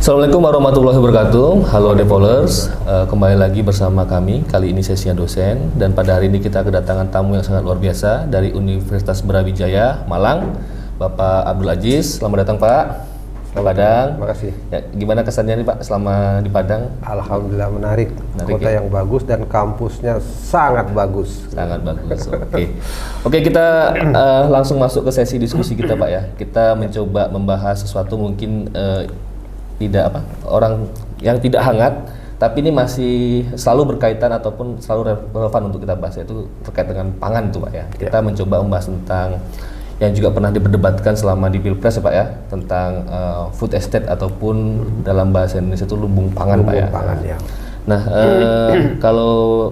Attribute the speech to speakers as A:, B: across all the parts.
A: Assalamualaikum warahmatullahi wabarakatuh. Halo Depolers, kembali lagi bersama kami. Kali ini sesinya dosen, dan pada hari ini kita kedatangan tamu yang sangat luar biasa dari Universitas Brawijaya Malang, Bapak Abdul Aziz. Selamat datang Pak. Selamat Padang.
B: Terima kasih.
A: Ya, gimana kesannya nih Pak selama di Padang?
B: Alhamdulillah menarik kota
A: ya?
B: yang bagus dan kampusnya sangat bagus.
A: Sangat bagus. Oke, kita langsung masuk ke sesi diskusi kita Pak ya. Kita mencoba membahas sesuatu mungkin tidak orang yang tidak hangat, tapi ini masih selalu berkaitan ataupun selalu relevan untuk kita bahas, yaitu terkait dengan pangan itu Pak ya. Kita mencoba membahas tentang yang juga pernah diperdebatkan selama di Pilpres ya Pak ya, tentang food estate ataupun dalam bahasa Indonesia itu lumbung pangan Pak ya.
B: Pangan, ya.
A: Nah, kalau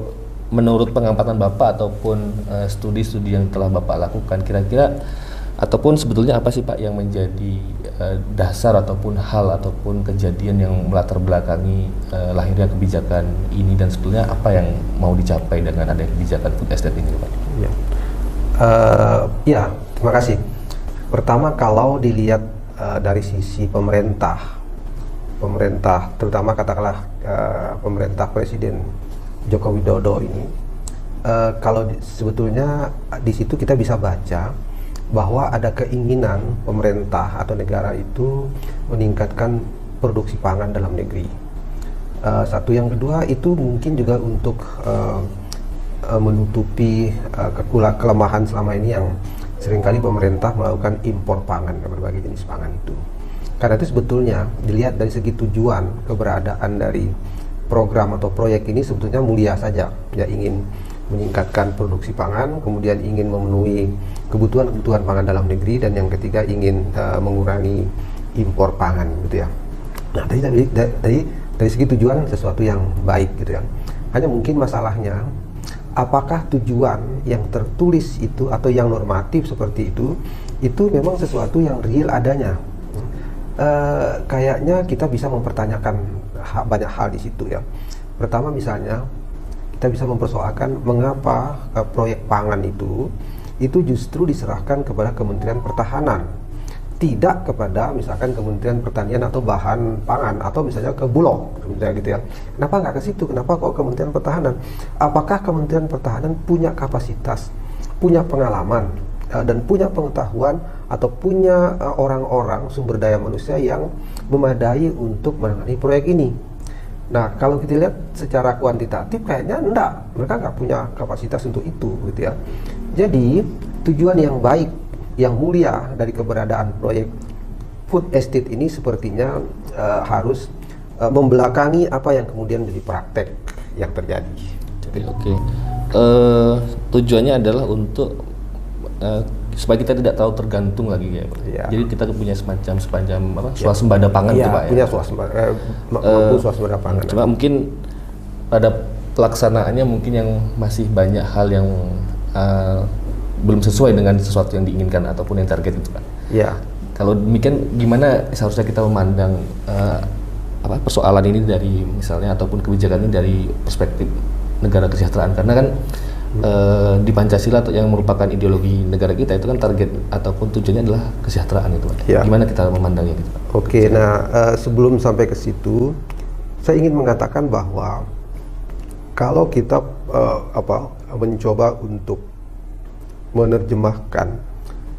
A: menurut pengamatan Bapak ataupun studi-studi yang telah Bapak lakukan, kira-kira ataupun sebetulnya apa sih Pak yang menjadi dasar ataupun hal ataupun kejadian yang melatar belakangi lahirnya kebijakan ini, dan sebetulnya apa yang mau dicapai dengan adanya kebijakan food estate ini Pak?
B: Ya, terima kasih. Pertama, kalau dilihat dari sisi pemerintah terutama katakanlah pemerintah Presiden Joko Widodo ini, kalau sebetulnya di situ kita bisa baca bahwa ada keinginan pemerintah atau negara itu meningkatkan produksi pangan dalam negeri. Satu, yang kedua itu mungkin juga untuk menutupi kelemahan selama ini yang seringkali pemerintah melakukan impor pangan, berbagai jenis pangan itu. Karena itu sebetulnya dilihat dari segi tujuan keberadaan dari program atau proyek ini sebetulnya mulia saja, ya, ingin meningkatkan produksi pangan, kemudian ingin memenuhi kebutuhan pangan dalam negeri, dan yang ketiga ingin mengurangi impor pangan gitu ya. Nah, dari segi tujuan sesuatu yang baik gitu ya. Hanya mungkin masalahnya, apakah tujuan yang tertulis itu atau yang normatif seperti itu memang sesuatu yang real adanya? Kayaknya kita bisa mempertanyakan banyak hal di situ ya. Pertama, misalnya kita bisa mempersoalkan mengapa proyek pangan itu justru diserahkan kepada Kementerian Pertahanan, tidak kepada misalkan Kementerian Pertanian atau Bahan Pangan, atau misalnya ke Bulog misalnya gitu ya. Kenapa nggak ke situ? Kenapa kok Kementerian Pertahanan? Apakah Kementerian Pertahanan punya kapasitas, punya pengalaman, dan punya pengetahuan atau punya orang-orang sumber daya manusia yang memadai untuk menangani proyek ini? Nah, kalau kita lihat secara kuantitatif kayaknya enggak, mereka nggak punya kapasitas untuk itu gitu ya. Jadi tujuan yang baik, yang mulia dari keberadaan proyek food estate ini sepertinya harus membelakangi apa yang kemudian menjadi praktek yang terjadi.
A: Jadi tujuannya adalah untuk supaya kita tidak terlalu tergantung lagi ya Pak. Ya. Jadi kita punya semacam swasembada pangan itu Pak ya.
B: Punya swasembada pangan.
A: Cuma mungkin pada pelaksanaannya mungkin yang masih banyak hal yang belum sesuai dengan sesuatu yang diinginkan ataupun yang target itu Pak.
B: Ya. Kalau
A: demikian, gimana seharusnya kita memandang persoalan ini dari misalnya ataupun kebijakan ini dari perspektif negara kesejahteraan, karena kan di Pancasila yang merupakan ideologi negara kita itu kan target ataupun tujuannya adalah kesejahteraan itu Pak. Ya. Gimana kita memandangnya gitu Pak?
B: Oke, nah sebelum sampai ke situ, saya ingin mengatakan bahwa kalau kita mencoba untuk menerjemahkan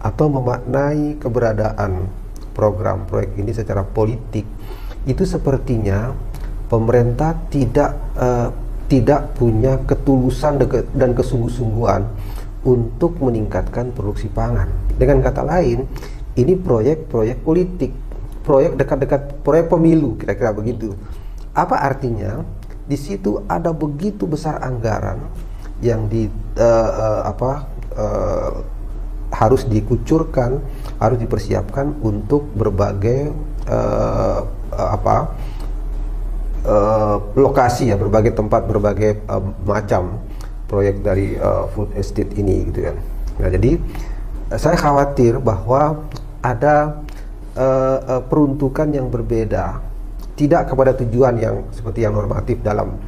B: atau memaknai keberadaan program proyek ini secara politik, itu sepertinya pemerintah tidak punya ketulusan dan kesungguh-sungguhan untuk meningkatkan produksi pangan. Dengan kata lain, ini proyek politik, proyek dekat-dekat proyek pemilu, kira-kira begitu. Apa artinya? Di situ ada begitu besar anggaran yang harus dikucurkan, harus dipersiapkan untuk berbagai lokasi ya, berbagai tempat, berbagai macam proyek dari food estate ini gitu kan. Nah, jadi saya khawatir bahwa ada peruntukan yang berbeda, tidak kepada tujuan yang seperti yang normatif dalam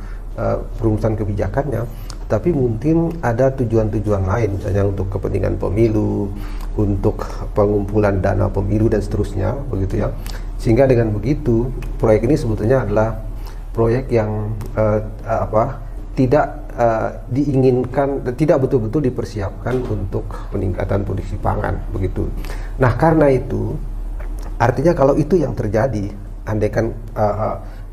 B: perumusan kebijakannya, tapi mungkin ada tujuan-tujuan lain, misalnya untuk kepentingan pemilu, untuk pengumpulan dana pemilu dan seterusnya, begitu ya, Sehingga dengan begitu proyek ini sebetulnya adalah proyek yang tidak diinginkan, tidak betul-betul dipersiapkan untuk peningkatan produksi pangan begitu. Nah, karena itu artinya kalau itu yang terjadi, andaikan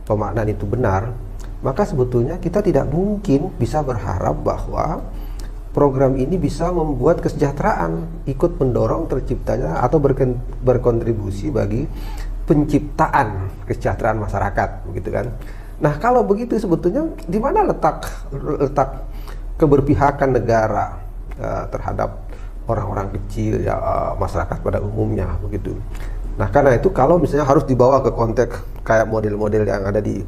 B: pemaknaan itu benar, maka sebetulnya kita tidak mungkin bisa berharap bahwa program ini bisa membuat kesejahteraan, ikut mendorong terciptanya atau berkontribusi bagi penciptaan kesejahteraan masyarakat, begitu kan? Nah, kalau begitu sebetulnya di mana letak keberpihakan negara terhadap orang-orang kecil, ya, masyarakat pada umumnya, begitu. Nah, karena itu kalau misalnya harus dibawa ke konteks kayak model-model yang ada di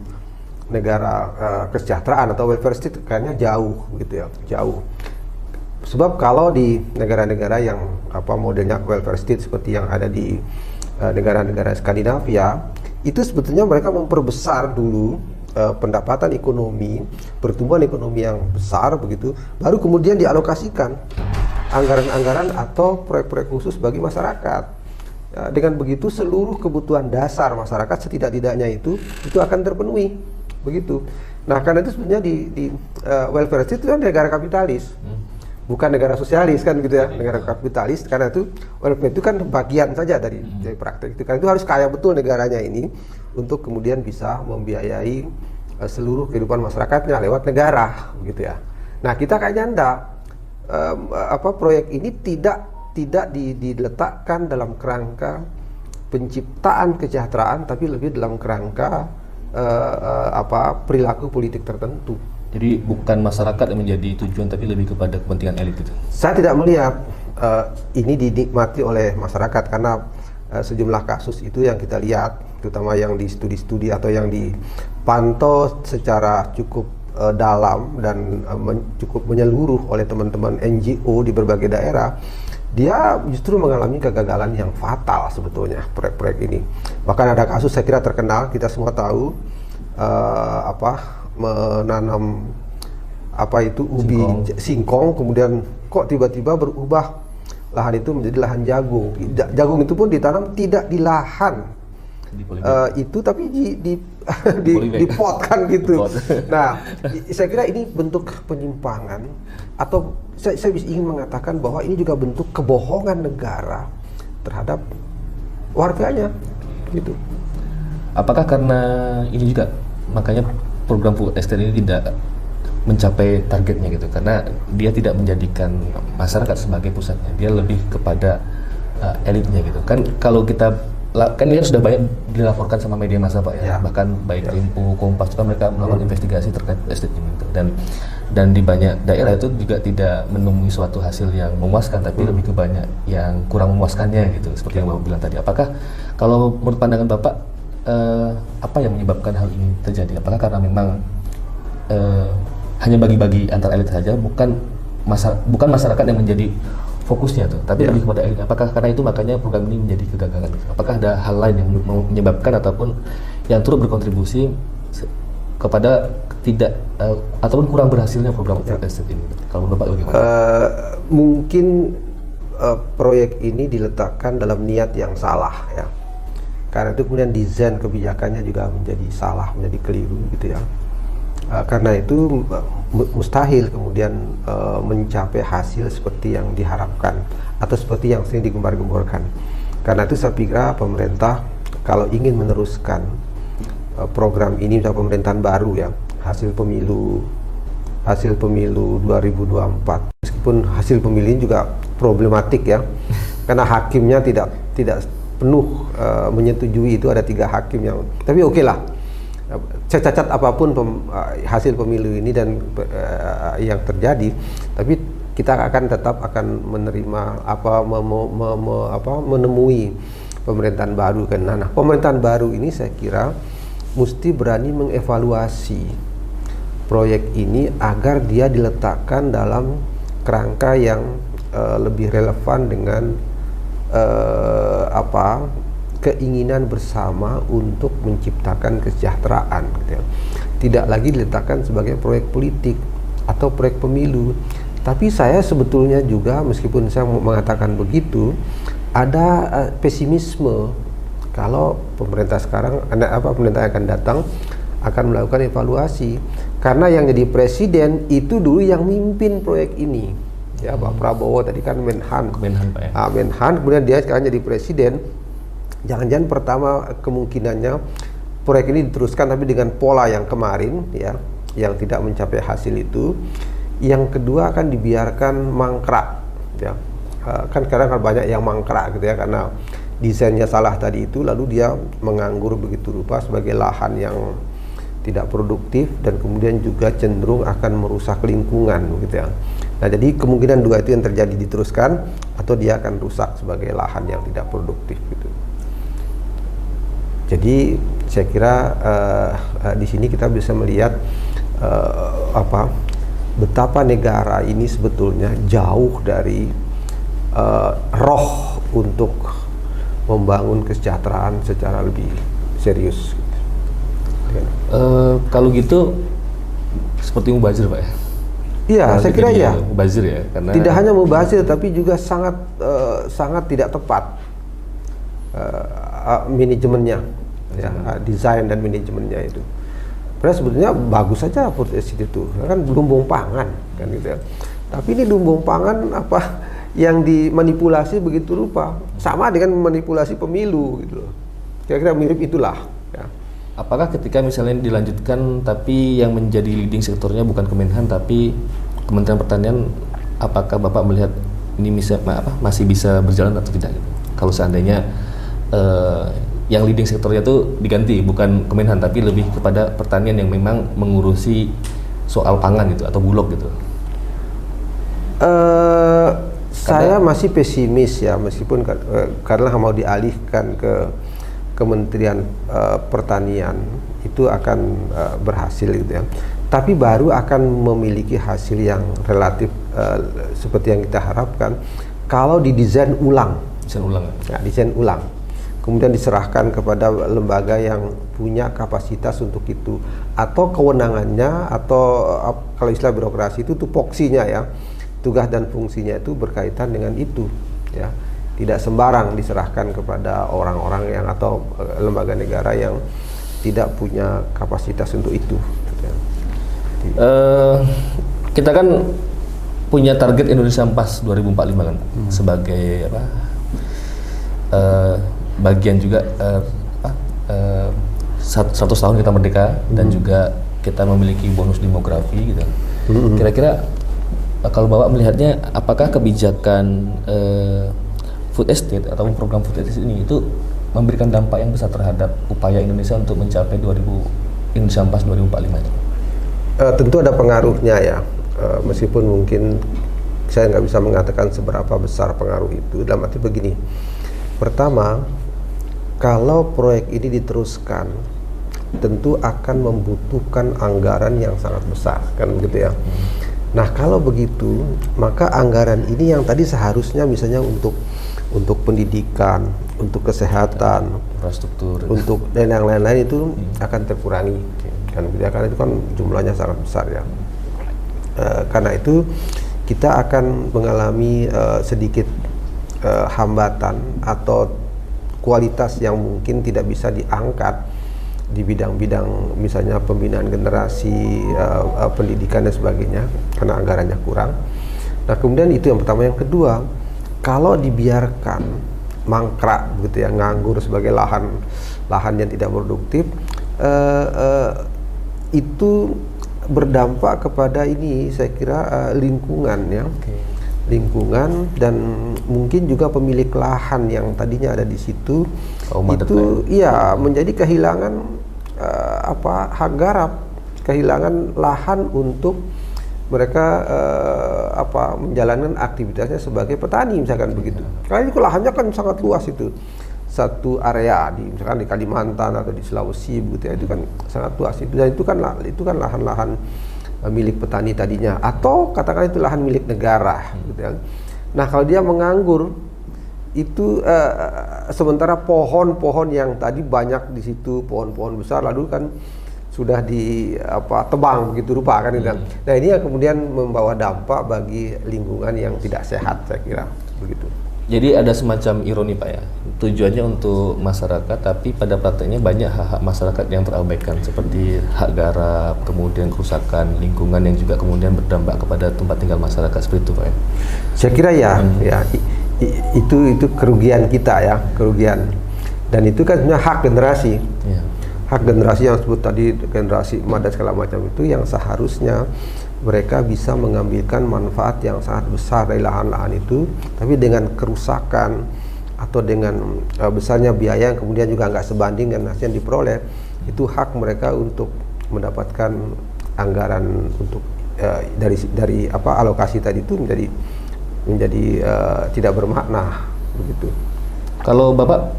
B: negara kesejahteraan atau welfare state, kayaknya jauh, gitu ya, jauh. Sebab kalau di negara-negara yang modelnya welfare state seperti yang ada di negara-negara Skandinavia, itu sebetulnya mereka memperbesar dulu pendapatan ekonomi, pertumbuhan ekonomi yang besar begitu, baru kemudian dialokasikan anggaran-anggaran atau proyek-proyek khusus bagi masyarakat. Dengan begitu seluruh kebutuhan dasar masyarakat setidak-tidaknya itu akan terpenuhi begitu. Nah, karena itu sebenarnya di welfare state itu kan negara kapitalis. Bukan negara sosialis kan gitu ya, negara kapitalis. Karena itu welfare itu kan bagian saja dari praktek itu. Karena itu harus kaya betul negaranya ini untuk kemudian bisa membiayai seluruh kehidupan masyarakatnya lewat negara gitu ya. Nah, kita kayaknya enggak, proyek ini tidak diletakkan dalam kerangka penciptaan kesejahteraan, tapi lebih dalam kerangka perilaku politik tertentu.
A: Jadi bukan masyarakat yang menjadi tujuan, tapi lebih kepada kepentingan elit itu.
B: Saya tidak melihat ini dinikmati oleh masyarakat, karena sejumlah kasus itu yang kita lihat, terutama yang di studi-studi atau yang dipantau secara cukup dalam dan cukup menyeluruh oleh teman-teman NGO di berbagai daerah, dia justru mengalami kegagalan yang fatal sebetulnya proyek-proyek ini. Bahkan ada kasus saya kira terkenal, kita semua tahu, menanam ubi singkong, kemudian kok tiba-tiba berubah lahan itu menjadi lahan jagung. Jagung itu pun ditanam tidak di lahan itu, tapi di pot kan gitu. Nah, saya kira ini bentuk penyimpangan, atau saya ingin mengatakan bahwa ini juga bentuk kebohongan negara terhadap warganya gitu.
A: Apakah karena ini juga makanya program food estate ini tidak mencapai targetnya gitu, karena dia tidak menjadikan masyarakat sebagai pusatnya, dia lebih kepada elitnya gitu kan? Kalau kita kan ini sudah banyak dilaporkan sama media massa Pak ya, bahkan baik Tempo, Kompas juga mereka melakukan investigasi terkait estate ini gitu. Dan di banyak daerah itu juga tidak menemui suatu hasil yang memuaskan, tapi lebih ke banyak yang kurang memuaskannya gitu, seperti yang Bapak bilang tadi. Apakah kalau menurut pandangan Bapak apa yang menyebabkan hal ini terjadi? Apakah karena memang hanya bagi-bagi antar elit saja, bukan masyarakat yang menjadi fokusnya tuh, tapi lebih kepada elit? Apakah karena itu makanya program ini menjadi kegagalan? Apakah ada hal lain yang menyebabkan ataupun yang turut berkontribusi kepada tidak ataupun kurang berhasilnya program food estate ini? Kalau Bapak bagaimana?
B: Mungkin proyek ini diletakkan dalam niat yang salah ya. Karena itu kemudian desain kebijakannya juga menjadi salah, menjadi keliru gitu ya. Karena itu mustahil kemudian mencapai hasil seperti yang diharapkan atau seperti yang sering digembar-gemborkan. Karena itu saya pikir pemerintah kalau ingin meneruskan program ini, misalnya pemerintahan baru ya, hasil pemilu 2024, meskipun hasil pemilu ini juga problematik ya, karena hakimnya tidak penuh menyetujui, itu ada 3 hakim yang, tapi oke lah, cacat apapun hasil pemilu ini dan yang terjadi, tapi kita tetap akan menerima menemui pemerintahan baru kan. Nah, pemerintahan baru ini saya kira mesti berani mengevaluasi proyek ini agar dia diletakkan dalam kerangka yang lebih relevan dengan keinginan bersama untuk menciptakan kesejahteraan gitu ya. Tidak lagi diletakkan sebagai proyek politik atau proyek pemilu. Tapi saya sebetulnya juga, meskipun saya mengatakan begitu, ada pesimisme kalau pemerintah sekarang, pemerintah yang akan datang akan melakukan evaluasi, karena yang jadi presiden itu dulu yang mimpin proyek ini, ya Pak Prabowo tadi kan Menhan Pak ya. Menhan, kemudian dia sekarang jadi presiden. Jangan-jangan pertama kemungkinannya proyek ini diteruskan tapi dengan pola yang kemarin, ya, yang tidak mencapai hasil itu. Yang kedua akan dibiarkan mangkrak, ya. Kan kadang banyak yang mangkrak gitu ya, karena desainnya salah tadi itu, lalu dia menganggur begitu rupa sebagai lahan yang tidak produktif dan kemudian juga cenderung akan merusak lingkungan gitu ya. Nah, jadi kemungkinan dua itu yang terjadi, diteruskan atau dia akan rusak sebagai lahan yang tidak produktif gitu. Jadi saya kira di sini kita bisa melihat betapa negara ini sebetulnya jauh dari roh untuk membangun kesejahteraan secara lebih serius. Kalau gitu
A: Seperti mubazir Pak ya?
B: Iya, saya kira ya.
A: Mubazir ya, karena
B: tidak hanya mubazir tapi juga sangat tidak tepat manajemennya, ya, desain dan manajemennya itu. Padahal sebetulnya bagus saja food estate itu, kan lumbung pangan kan gitu ya. Tapi ini lumbung pangan yang dimanipulasi begitu rupa, sama dengan manipulasi pemilu gitu loh. Kira-kira mirip itulah. Ya.
A: Apakah ketika misalnya dilanjutkan tapi yang menjadi leading sektornya bukan Kemenhan tapi Kementerian Pertanian, apakah Bapak melihat ini masih bisa berjalan atau tidak? Gitu? Kalau seandainya yang leading sektornya itu diganti, bukan Kemenhan tapi lebih kepada pertanian yang memang mengurusi soal pangan gitu atau bulog gitu.
B: Saya masih pesimis ya, meskipun karena mau dialihkan ke Kementerian Pertanian itu akan berhasil gitu ya. Tapi baru akan memiliki hasil yang relatif seperti yang kita harapkan kalau didesain ulang.
A: Desain ulang.
B: Ya, desain ulang. Kemudian diserahkan kepada lembaga yang punya kapasitas untuk itu, atau kewenangannya, atau kalau istilah birokrasi itu tupoksinya ya, tugas dan fungsinya itu berkaitan dengan itu ya. Tidak sembarang diserahkan kepada orang-orang yang atau lembaga negara yang tidak punya kapasitas untuk itu.
A: Kita kan punya target Indonesia Emas 2045 kan, sebagai bagian juga 100 tahun kita merdeka dan juga kita memiliki bonus demografi gitu. Kira-kira kalau Bapak melihatnya, apakah kebijakan food estate atau program food estate ini itu memberikan dampak yang besar terhadap upaya Indonesia untuk mencapai Indonesia Emas 2045 ini?
B: Tentu ada pengaruhnya ya, meskipun mungkin saya nggak bisa mengatakan seberapa besar pengaruh itu. Dalam arti begini, pertama, kalau proyek ini diteruskan, tentu akan membutuhkan anggaran yang sangat besar, kan begitu ya. Nah, kalau begitu, maka anggaran ini yang tadi seharusnya misalnya untuk pendidikan, untuk kesehatan,
A: infrastruktur,
B: untuk dan yang lain-lain itu akan terkurangi, kan? Karena itu kan jumlahnya sangat besar ya. Karena itu kita akan mengalami sedikit hambatan atau kualitas yang mungkin tidak bisa diangkat di bidang-bidang misalnya pembinaan generasi, pendidikan dan sebagainya, karena anggarannya kurang. Nah, kemudian itu yang pertama. Yang kedua, kalau dibiarkan mangkrak gitu ya, nganggur sebagai lahan yang tidak produktif, itu berdampak kepada ini, saya kira lingkungan ya. Lingkungan dan mungkin juga pemilik lahan yang tadinya ada di situ itu ya menjadi kehilangan hak garap, kehilangan lahan untuk mereka menjalankan aktivitasnya sebagai petani misalkan begitu. Karena itu lahannya kan sangat luas, itu satu area misalkan di Kalimantan atau di Sulawesi begitu ya, itu kan sangat luas itu, dan itu kan lahan-lahan milik petani tadinya, atau katakan itu lahan milik negara gitu ya. Nah, kalau dia menganggur itu sementara pohon-pohon yang tadi banyak di situ, pohon-pohon besar, lalu kan sudah tebang begitu rupa kan gitu. Nah, ini yang kemudian membawa dampak bagi lingkungan yang tidak sehat, saya kira begitu.
A: Jadi ada semacam ironi Pak ya, tujuannya untuk masyarakat, tapi pada prakteknya banyak hak-hak masyarakat yang terabaikan seperti hak garap, kemudian kerusakan lingkungan yang juga kemudian berdampak kepada tempat tinggal masyarakat seperti itu Pak ya.
B: Saya kira itu kerugian kita ya, kerugian. Dan itu kan sebenarnya hak generasi.
A: Ya.
B: Hak generasi yang disebut tadi, generasi emas dan segala macam itu yang seharusnya mereka bisa mengambilkan manfaat yang sangat besar dari lahan-lahan itu, tapi dengan kerusakan atau dengan besarnya biaya yang kemudian juga nggak sebanding dengan hasil yang diperoleh, itu hak mereka untuk mendapatkan anggaran untuk dari alokasi tadi itu menjadi tidak bermakna begitu.
A: Kalau Bapak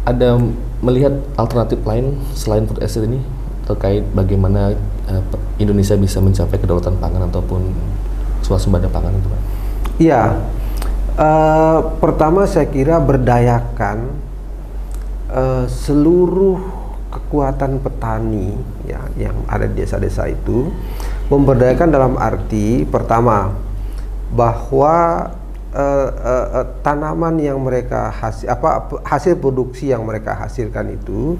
A: ada melihat alternatif lain selain food estate ini terkait bagaimana Indonesia bisa mencapai kedaulatan pangan ataupun swasembada pangan itu Pak?
B: Iya. Pertama saya kira berdayakan seluruh kekuatan petani ya, yang ada di desa-desa itu. Memberdayakan dalam arti pertama bahwa tanaman yang mereka hasil produksi yang mereka hasilkan itu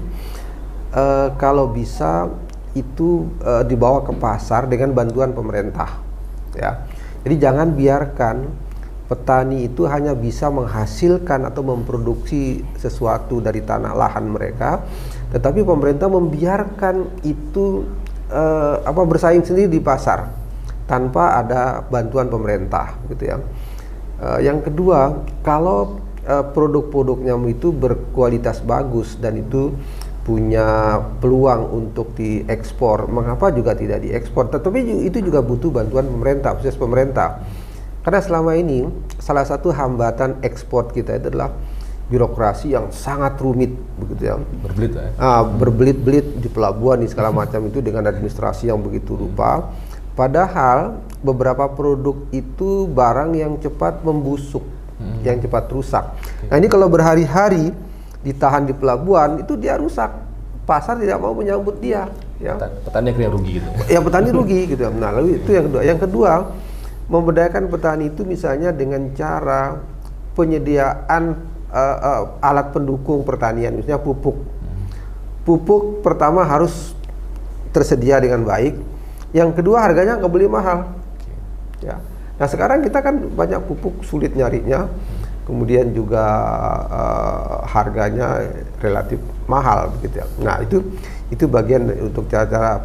B: kalau bisa itu dibawa ke pasar dengan bantuan pemerintah ya. Jadi jangan biarkan petani itu hanya bisa menghasilkan atau memproduksi sesuatu dari tanah lahan mereka, tetapi pemerintah membiarkan itu bersaing sendiri di pasar tanpa ada bantuan pemerintah, gitu ya. Yang kedua, kalau produk-produknya itu berkualitas bagus dan itu punya peluang untuk diekspor, mengapa juga tidak diekspor? Tetapi itu juga butuh bantuan pemerintah, khusus pemerintah. Karena selama ini salah satu hambatan ekspor kita itu adalah birokrasi yang sangat rumit, begitu ya.
A: Berbelit ya.
B: Berbelit-belit di pelabuhan di segala macam itu dengan administrasi yang begitu rupa. Padahal beberapa produk itu barang yang cepat membusuk, yang cepat rusak. Nah ini kalau berhari-hari ditahan di pelabuhan itu dia rusak. Pasar tidak mau menyambut dia. Ya.
A: Petani akhirnya rugi gitu.
B: Ya petani rugi gitu. Nah lalu itu yang kedua. Yang kedua, memberdayakan petani itu misalnya dengan cara penyediaan alat pendukung pertanian, misalnya pupuk. Pupuk pertama harus tersedia dengan baik. Yang kedua harganya nggak boleh mahal. Ya. Nah sekarang kita kan banyak pupuk sulit nyarinya, kemudian juga harganya relatif mahal, begitu ya. Nah itu bagian untuk cara-cara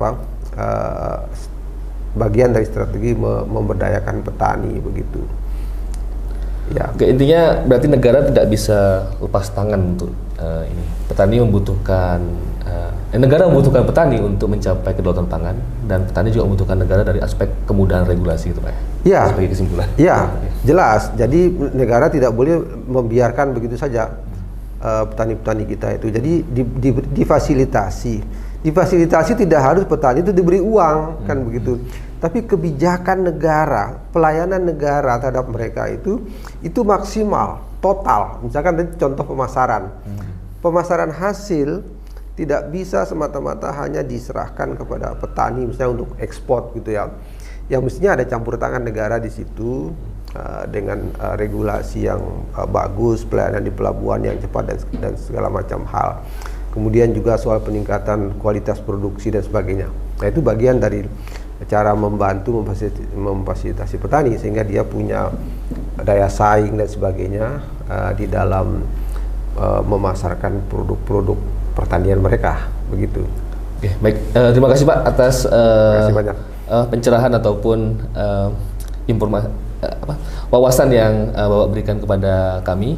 B: bagian dari strategi memberdayakan petani begitu. Ya.
A: Oke, intinya berarti negara tidak bisa lepas tangan untuk ini. Petani membutuhkan negara membutuhkan petani untuk mencapai kedaulatan pangan, dan petani juga membutuhkan negara dari aspek kemudahan regulasi itu Pak.
B: Ya.
A: Sebagai kesimpulan.
B: Ya, jelas. Jadi negara tidak boleh membiarkan begitu saja petani-petani kita itu. Jadi difasilitasi. Difasilitasi tidak harus petani itu diberi uang, kan begitu. Tapi kebijakan negara, pelayanan negara terhadap mereka itu maksimal, total. Misalkan tadi contoh pemasaran. Pemasaran hasil tidak bisa semata-mata hanya diserahkan kepada petani misalnya untuk ekspor gitu ya. Yang mestinya ada campur tangan negara di situ dengan regulasi yang bagus, pelayanan di pelabuhan yang cepat dan segala macam hal. Kemudian juga soal peningkatan kualitas produksi dan sebagainya. Nah itu bagian dari cara membantu memfasilitasi petani sehingga dia punya daya saing dan sebagainya di dalam memasarkan produk-produk pertanian mereka, begitu.
A: Oke, baik. Terima kasih Pak atas pencerahan ataupun wawasan yang Bapak berikan kepada kami.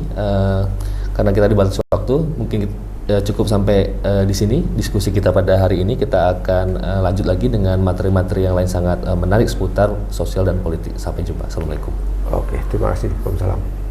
A: Karena kita dibatasi waktu, mungkin cukup sampai di sini diskusi kita pada hari ini. Kita akan lanjut lagi dengan materi-materi yang lain sangat menarik seputar sosial dan politik. Sampai jumpa. Assalamualaikum.
B: Oke, terima kasih. Waalaikumsalam.